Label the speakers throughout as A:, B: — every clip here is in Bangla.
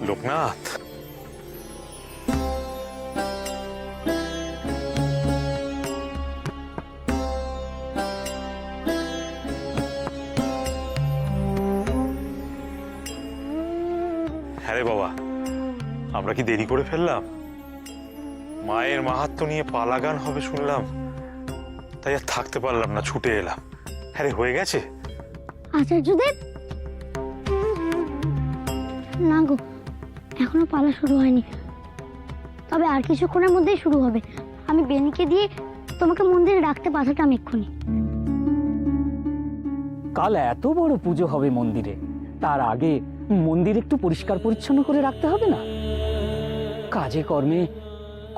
A: লোকনাথ, হ্যাঁ রে বাবা, আমরা কি দেরি করে ফেললাম? মায়ের মাহাত্ম্য নিয়ে পালা গান হবে শুনলাম, তাই আর থাকতে পারলাম না, ছুটে এলাম। হ্যাঁ রে, হয়ে গেছে?
B: আচার্যদেব, না গো, এখনো পালা শুরু হয়নি, তবে আর কিছুক্ষণের মধ্যেই শুরু হবে। আমি বেনিকে দিয়ে তোমাকে মন্দিরে রাখতে পাঠাতাম এক্ষুনি।
C: কাল এত বড় পুজো হবে মন্দিরে, তার আগে মন্দির একটু পরিষ্কার পরিচ্ছন্ন করে রাখতে হবে না? কাজে কর্মে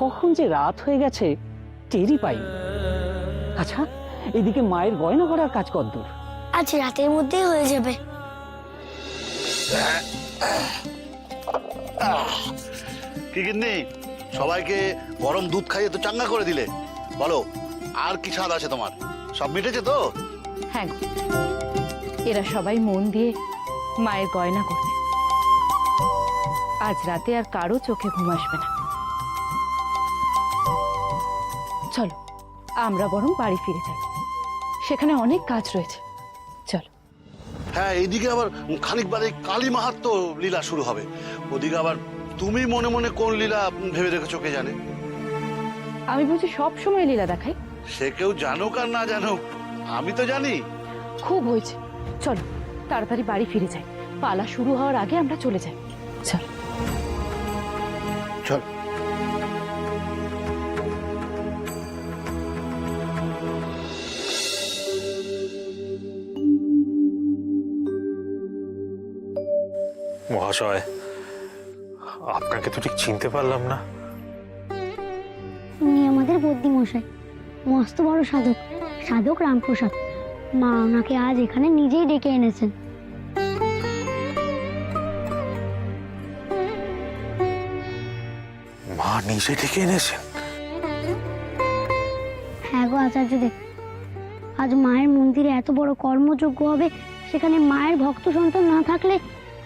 C: কখন যে রাত হয়ে গেছে টেরই পাইনি। আচ্ছা, এদিকে মায়ের গয়না করার কাজ কদ্দূর?
B: আজ রাতের মধ্যেই হয়ে যাবে।
D: কি গিন্নি, সবাইকে গরম দুধ খাইয়ে তো চাঙ্গা করে দিলে, বলো আর কি স্বাদ আছে তোমার? সব মিটেছে তো?
E: হ্যাঁ, এরা সবাই মন দিয়ে মায়ের গয়না করবে। আজ রাতে আর কারো চোখে ঘুম আসবে না। চলো আমরা বরং বাড়ি ফিরে যাই, সেখানে অনেক কাজ রয়েছে। চলো।
D: হ্যাঁ, এইদিকে আবার খানিক বাদে কালী মাহাত্ম্য লীলা শুরু হবে, ওদিকে আবার তুমি মনে মনে কোন লীলা ভেবে রেখেছো কে জানে।
E: আমি বুঝি সব সময় লীলা দেখাই?
D: সে কেউ জানুক আর না জানুক, আমি তো জানি।
E: খুব হয়েছে, চলো তাড়াতাড়ি বাড়ি ফিরে যাই, পালা শুরু হওয়ার আগে আমরা চলে যাই। চল
D: চল।
A: মহাশয়, আপনাকে তো ঠিক চিনতে পারলাম না।
B: উনি আমাদের বদ্যি মশাই, মস্ত বড় সাধক, সাধক রামপ্রসাদ। মা ওনাকে আজ এখানে নিজেই ডেকে এনেছেন।
A: মা নিজে ডেকে এনেছেন?
B: হ্যাঁ গো আচার্যদেব, আজ মায়ের মন্দিরে এত বড় কর্মযজ্ঞ হবে, সেখানে মায়ের ভক্ত সন্তান না থাকলে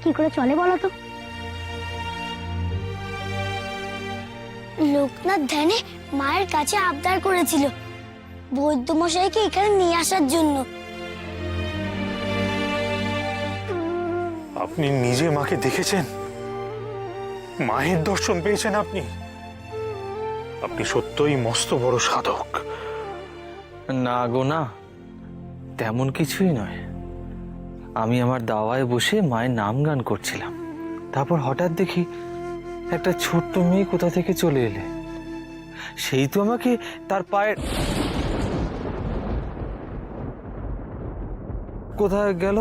B: কি করে চলে বলো তো? লোকনাথ ধ্যানে মায়ের কাছে আবদার করেছিল বৈদ্যমশাইকে এখানে নিয়ে আসার জন্য।
A: আপনি নিজে মাকে দেখেছেন? মায়ের দর্শন পেয়েছেন আপনি? আপনি সত্যই মস্ত বড় সাধক।
F: না গো না, তেমন কিছুই নয়। আমি আমার দাওয়ায় বসে মায়ের নাম গান করছিলাম, তারপর হঠাৎ দেখি একটা ছোট্ট মেয়ে কোথা থেকে চলে এলে। সেই তো আমাকে তার পায়ের... কোথায় গেল?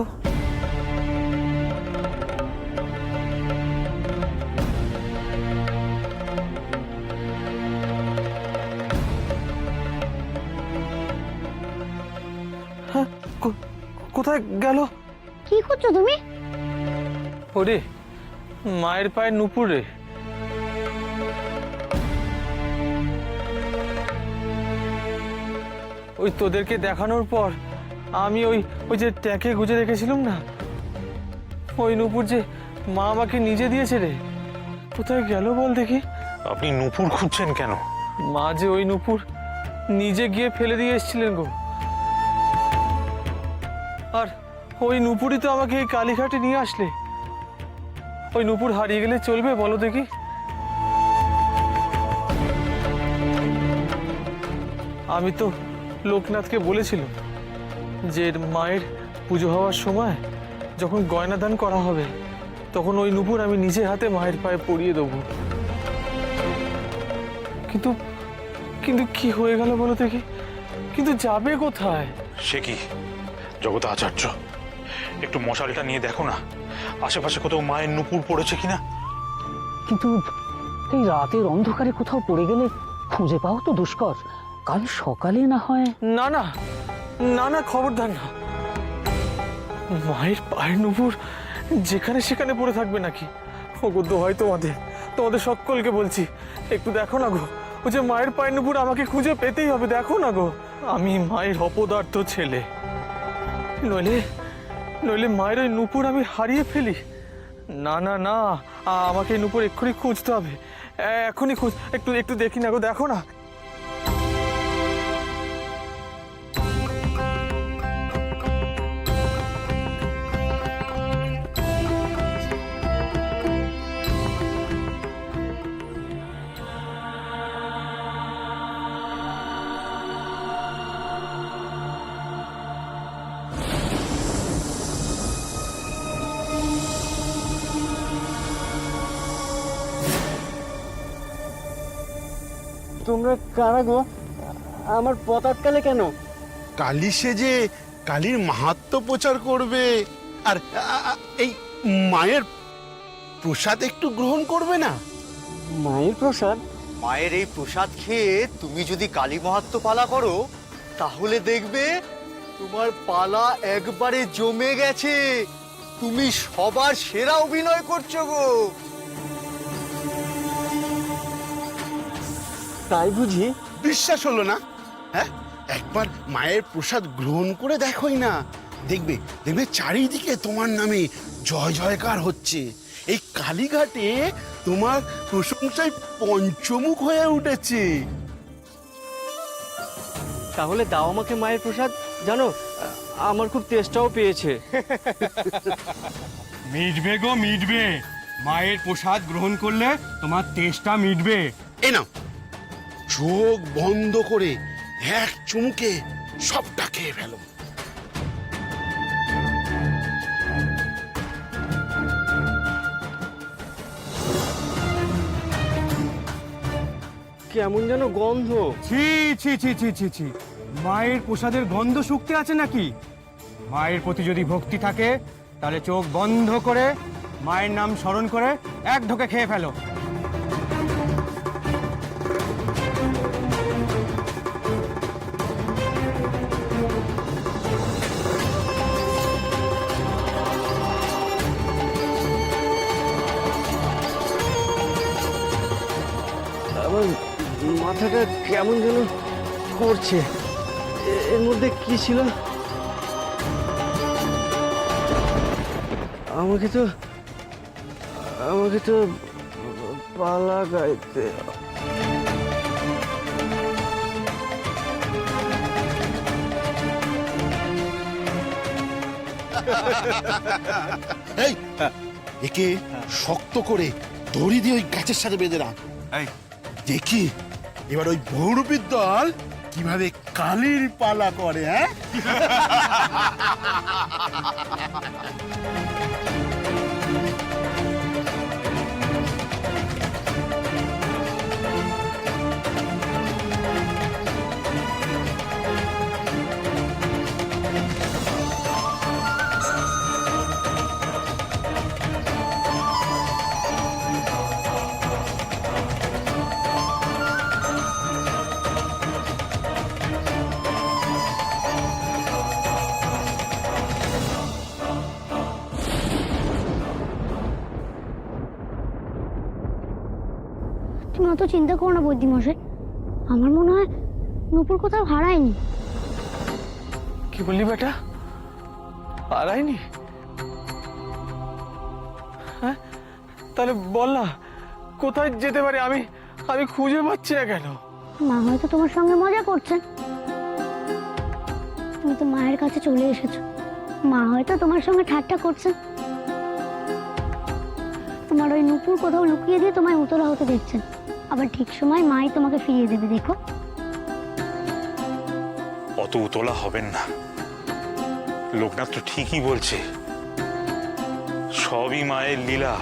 F: হ্যাঁ, কোথায় গেল?
B: কি করছো তুমি?
F: ওরে, মায়ের পায়ের নুপুর রে। ওই তোদেরকে দেখানোর পর আমি ওই যে ট্যাঁকে গুজে রেখেছিলাম না, ওই নুপুর যে মা আমাকে নিজে দিয়েছে রে। কোথায় গেল বল দেখি?
A: আপনি নুপুর খুঁজছেন কেন?
F: মা যে ওই নুপুর নিজে গিয়ে ফেলে দিয়ে এসেছিলেন গো। আর ওই নুপুরই তো আমাকে এই কালীঘাটে নিয়ে আসলে। ওই নুপুর হারিয়ে গেলে চলবে বলো দেখি? আমি তো লোকনাথকে বলেছিলাম যে মায়ের পুজো হওয়ার সময় যখন গয়না দান করা হবে, তখন ওই নুপুর আমি নিজে হাতে মায়ের পায়ে পরিয়ে দেবো। কিন্তু কিন্তু কি হয়ে গেল বলো দেখি? কিন্তু যাবে কোথায়?
A: সে কি জগত আচার্য, একটু মশালটা নিয়ে দেখো না, আশেপাশে কোথাও মায়ের নুপুর পড়েছে কিনা।
C: কিন্তু এই রাতের অন্ধকারে কোথাও পড়ে গেলে খুঁজে পাও তো দুষ্কর। কাল সকালে না হয়...
F: না না না না, খবরদার না। মায়ের পায়ের নুপুর যেখানে সেখানে পড়ে থাকবে নাকি? ওগো দোহাই তোমাদের সকলকে বলছি, একটু দেখো না গো। ও যে মায়ের পায়ের নুপুর আমাকে খুঁজে পেতেই হবে, দেখো না গো। আমি মায়ের অপদার্থ ছেলে, নইলে মায়ের ওই নুপুর আমি হারিয়ে ফেলি। না না না, আমাকে এই নুপুর এক্ষুনি খুঁজতে হবে, এখনই খুঁজ। একটু একটু দেখি না গো, দেখো না।
G: তোমরা কারা গো? আমার পথ আটকালে কেন?
H: কালী সেজে কালীর মাহাত্ম্য প্রচার করবে, আর এই মায়ের প্রসাদ একটু গ্রহণ করবে না?
G: মায়ের প্রসাদ?
I: মায়ের এই প্রসাদ খেয়ে তুমি যদি কালী মাহাত্ম্য পালা করো, তাহলে দেখবে তোমার পালা একবারে জমে গেছে। তুমি সবার সেরা অভিনয় করছো গো।
G: তাই বুঝি?
H: বিশ্বাস হলো না? হ্যাঁ, একবার মায়ের প্রসাদ গ্রহণ করে দেখোই না, দেখবে দেখবে চারিদিকে তোমার নামে জয় জয়কার হচ্ছে। এই কালীঘাটে তোমার প্রশংসায় পঞ্চমুখ হয়ে উঠেছে।
G: তাহলে দাও আমাকে মায়ের প্রসাদ। জানো, আমার খুব তেষ্টাও পেয়েছে।
J: মিটবে গো, মিটবে। মায়ের প্রসাদ গ্রহণ করলে তোমার তেষ্টা মিটবে।
H: এ নাও, চোখ বন্ধ করে এক চুমুকে সবটা খেয়ে ফেলো।
G: কেমন যেন গন্ধ।
J: ছি ছি ছি ছি ছি ছি, মায়ের প্রসাদের গন্ধ শুকতে আছে নাকি? মায়ের প্রতি যদি ভক্তি থাকে তাহলে চোখ বন্ধ করে মায়ের নাম স্মরণ করে এক ঢোকে খেয়ে ফেলো।
G: আমার মাথাটা কেমন যেন করছে। এর মধ্যে কি ছিল? আমাকে তো পালা গাইতে।
H: এই, একে শক্ত করে দড়ি দিয়ে ওই গাছের সাথে বেঁধে রাখ। দেখি এবার ওই বহুরূপীর দল কিভাবে কালীর পালা করে। হ্যাঁ,
B: তুমি অত চিন্তা করো না বৈদ্যমশাই, আমার মনে হয় নূপুর কোথাও হারায়নি।
F: কি বললি বেটা? হারায়নি? হ্যাঁ, তাহলে বল না কোথায় যেতে পারে? আমি খুঁজে পাচ্ছি না কেন?
B: মা হয়তো তোমার সঙ্গে মজা করছেন। তুমি তো মায়ের কাছে চলে এসেছো, মা হয়তো তোমার সঙ্গে ঠাট্টা করছেন। তোমার ওই নূপুর কোথাও লুকিয়ে দিয়ে তোমায় উতলা হতে দেখছেন, আবার ঠিক সময় মাই তোমাকে ফিরিয়ে দেবে। দেখো,
A: অত উতলা হবেন না, লোকনাথ তো ঠিকই বলছে, সবই মায়ের লীলা।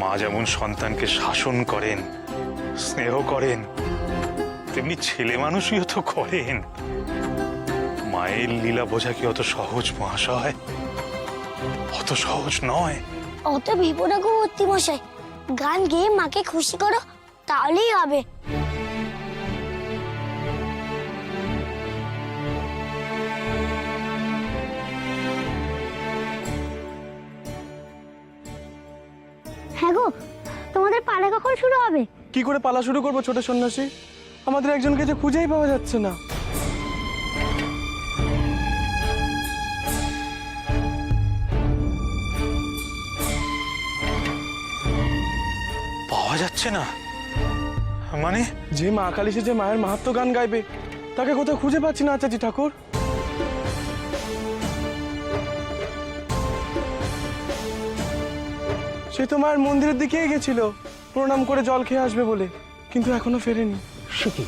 A: মা যেমন সন্তানকে শাসন করেন, স্নেহ করেন, তেমনি ছেলে মানুষইও তো করেন। মায়ের লীলা বোঝা কি অত সহজ মহাশয়? অত সহজ নয়।
B: অত বিপদে গো বৈদ্যমশাই, গান গেয়ে মাকে খুশি করো, তাহলেই হবে। হ্যাঁ গো, তোমাদের পালা কখন শুরু হবে?
J: কি করে পালা শুরু করবো ছোট সন্ন্যাসী? আমাদের একজনকে যে খুঁজেই পাওয়া যাচ্ছে না।
A: পাওয়া যাচ্ছে না। মানে
J: যে মা কালী সে যে মায়ের মাহাত্ম্য গান গাইবে তাকে কোথাও খুঁজে পাচ্ছি না আচার্য ঠাকুর। সে তো মায়ের মন্দিরের দিকেই গেছিল প্রণাম করে জল খেয়ে আসবে বলে, কিন্তু এখনো ফেরেনি।
C: সে কি,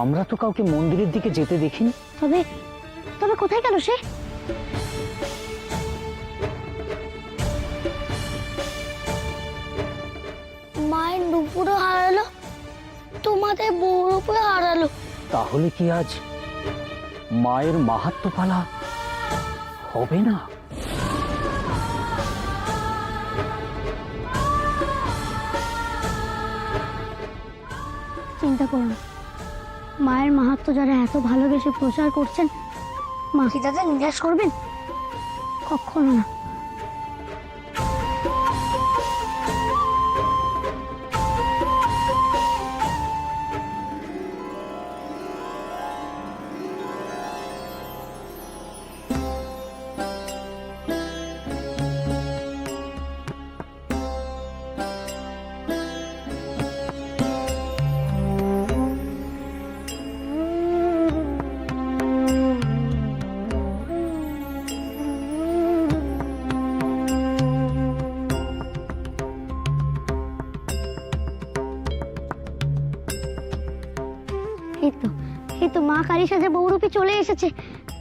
C: আমরা তো কাউকে মন্দিরের দিকে যেতে দেখিনি।
B: তবে তবে কোথায় গেল সে? মায়ের নুপুরও হারালো, তোমাদের বউরূপে হারালো।
C: তাহলে কি আজ মায়ের মাহাত্ম্য পালা হবে না?
B: চিন্তা করো না, মায়ের মাহাত্ম্য যারা এত ভালোবেসে প্রচার করছেন, মা কি তাদের নিরাশ করবেন? কখনো না। এই তো মা কালী সাজে বহুরূপী চলে এসেছে।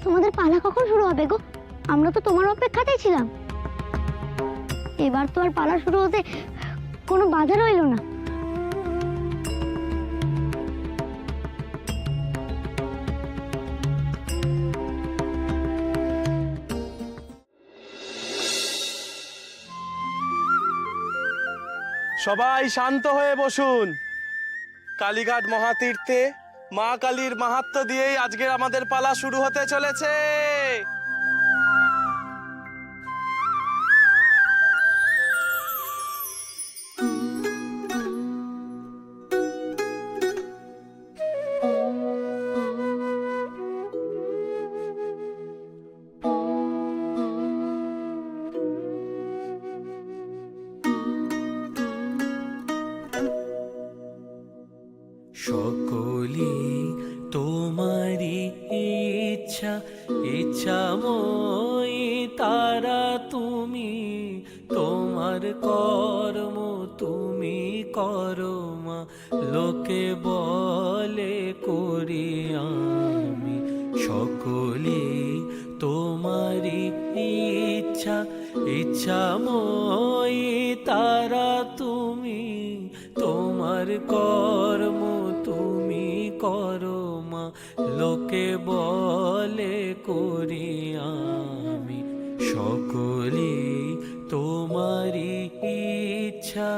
B: তোমাদের পালা কখন শুরু হবে গো? আমরা তো তোমার অপেক্ষাতেই ছিলাম। এবার তো আর পালা শুরু হতে কোনো বাধা রইল না।
J: সবাই শান্ত হয়ে বসুন। কালীঘাট মহাতীর্থে মা কালীর মাহাত্ম্য দিয়েই আজকের আমাদের পালা শুরু হতে চলেছে।
K: সকলি তোমারি ইচ্ছা, ইচ্ছাময়ী তারা তুমি, তোমার কর্ম তুমি করো মা, লোকে বলে করি আমি। সকলি তোমারি ইচ্ছা, ইচ্ছাময়ী তারা তুমি, তোমার কর্ম তুমি করো মা, লোকে বলে করি আমি। সকলি তোমারি ইচ্ছা।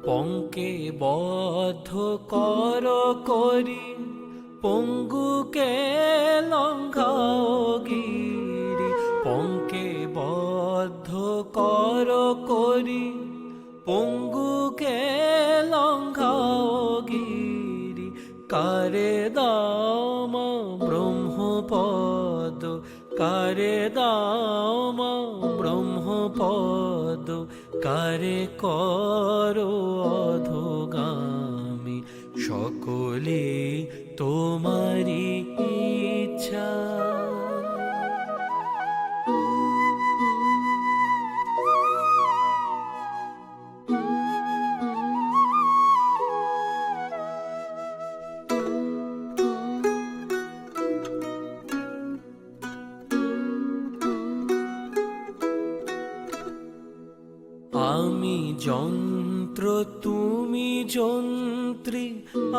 K: পঙ্কে বদ্ধ কর করি, পঙ্গুকে লঙ্ঘাও গিরি। পঙ্কে বদ্ধ কর করি, পঙ্গুকে লঙ্ঘাও গিরি। কারে দাও মা ব্রহ্মপদ, কারে দাও মা ব্রহ্মপদ, কারে করো অধোগামী। সকলে তোমারি ইচ্ছা। আমি যন্ত্র তুমি যন্ত্রী,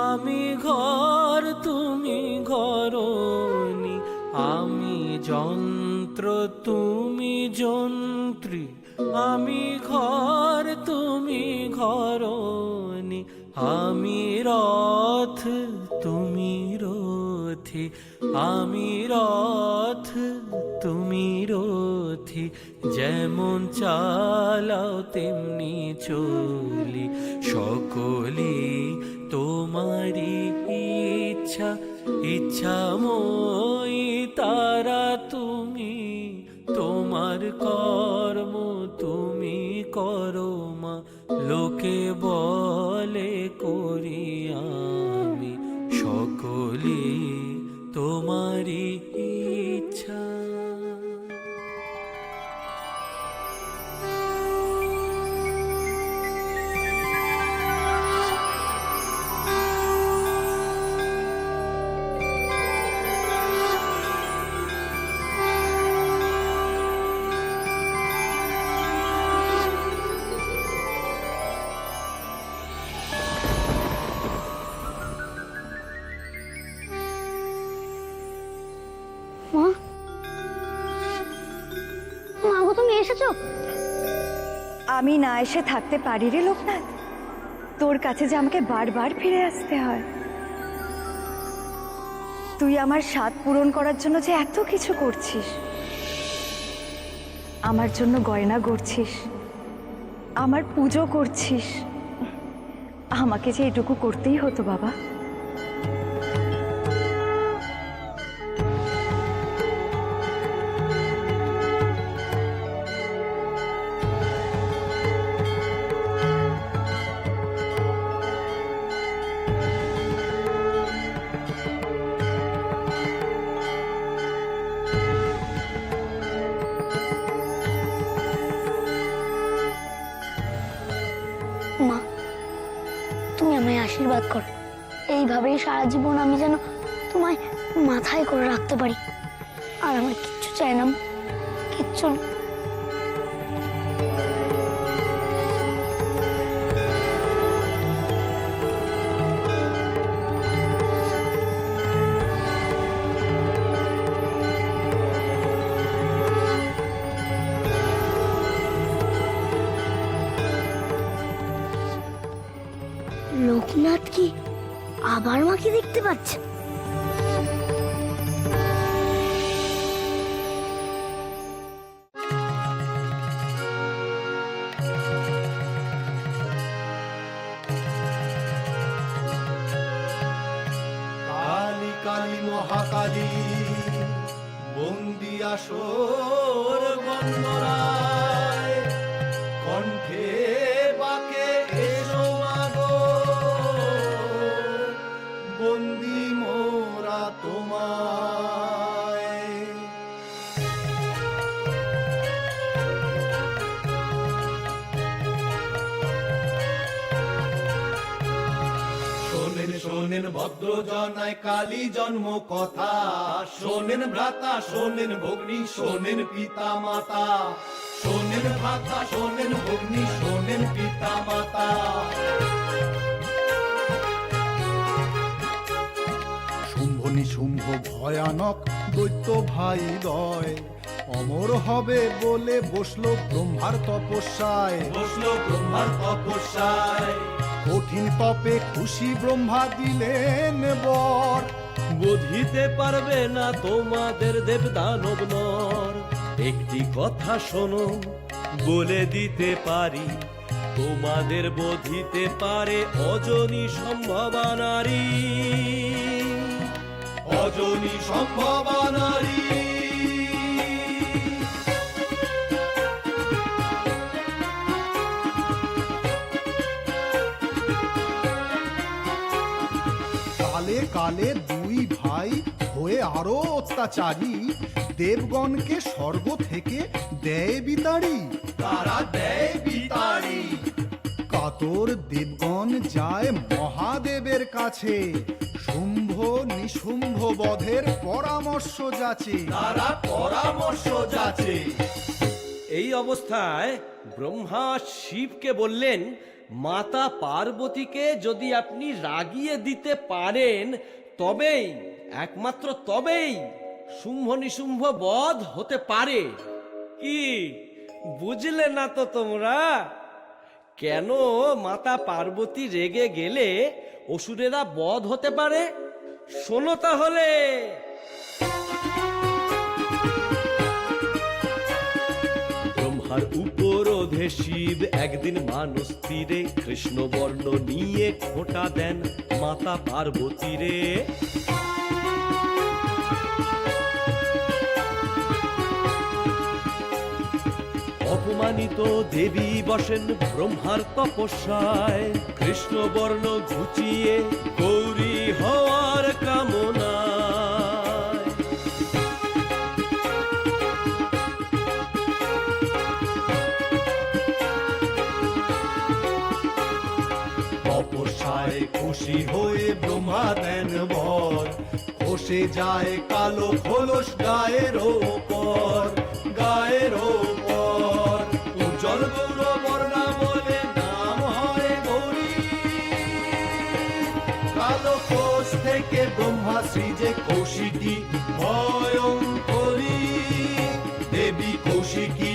K: আমি ঘর তুমি ঘরণী। আমি যন্ত্র তুমি যন্ত্রী, আমি ঘর তুমি ঘরণী। আমি রথ তুমি রথী, আমি রথ তুমি রথী। যেমন চালাও তেমনি চলি, সকলে তোমারই ইচ্ছা, ইচ্ছাময়ী তারা তুমি, তোমার কর্ম তুমি করো মা, লোকে বলে করি আমি, সকলে তোমারই ইচ্ছা।
B: মা, মা গো তুমি এসেছো?
E: আমি না এসে থাকতে পারি রে লোকনাথ? তোর কাছে যে আমাকে বারবার ফিরে আসতে হয়। তুই আমার স্বাদ পূরণ করার জন্য যে এত কিছু করছিস, আমার জন্য গয়না গড়ছিস, আমার পুজো করছিস, আমাকে যে এটুকু করতেই হতো বাবা।
B: মা, তুমি আমায় আশীর্বাদ করো, এইভাবেই সারা জীবন আমি যেন তোমায় মাথায় করে রাখতে পারি। আর আমার কিচ্ছু চাই না, কিচ্ছু না। লোকনাথ কি আবার মাকে দেখতে পাচ্ছে?
I: কালী কালী মহাকালী, বন্দি আসর বন্দরায়, কণ্ঠে বাকে এসো মাগো, বন্দি মোরা তোমায়। শোনেন শোনেন ভদ্র জনায় কালী জন্ম কথা, শোনেন ভ্রাতা শোনেন ভগ্নী শোনেন পিতা মাতা, শোনেন ভ্রাতা শোনেন ভগ্নী শোনেন পিতা মাতা। শুম্ভ নিশুম্ভ ভয়ানক দৈত্য ভাই দয়, অমর হবে বলে বসলো ব্রহ্মার তপস্যায়, বসলো ব্রহ্মার তপস্যায়। কঠিন তপে খুশি ব্রহ্মা দিলেন বর,
K: বুঝিতে পারবে না তোমাদের দেব দানব নর, একটি কথা শোনো বলে দিতে পারি, তোমাদের বোধিতে পারে অজনী সম্ভবা নারী,
I: অজনী সম্ভবা নারী। কালে কালে দুই ভাই হয়ে আরো অত্যাচারী, দেবগণকে স্বর্গ থেকে দেয় বিতাড়ি, তারা দেয় বিতাড়ি। কাতর দেবগণ যায় মহাদেবের কাছে, শুম্ভ নিশুম্ভ বধের পরামর্শ যাচে, তারা পরামর্শ যাচে।
K: এই অবস্থায় ব্রহ্মা শিবকে বললেন, মাতা পার্বতীকে যদি আপনি রাগিয়ে দিতে পারেন তবেই, একমাত্র তবেই শুম্ভ নিশুম্ভ বধ হতে পারে। কি বুঝলে না তো তোমরা? কেন মাতা পার্বতী রেগে গেলে অসুরেরা বধ হতে পারে? শোনো তাহলে। ব্রহ্মার উপরোধে শিব একদিন মানস তীরে কৃষ্ণ বর্ণ নিয়ে খোঁটা দেন মাতা পার্বতী রে। অপমানিত দেবী বসেন ব্রহ্মার তপস্যায়, কৃষ্ণবর্ণ ঘুচিয়ে গৌরী হওয়ার কামনায়। তপস্যায় খুশি হয়ে ব্রহ্মা দেন বর, খসে যায় কালো খোলস গায়ের ওপর, গায়ের ওপর। উজ্জ্বল গৌরবর্ণা বলে নাম হয় গৌরী, কালো কোষ থেকে ব্রহ্মা সৃজে কৌশিকী ভয়ঙ্করী, দেবী কৌশিকী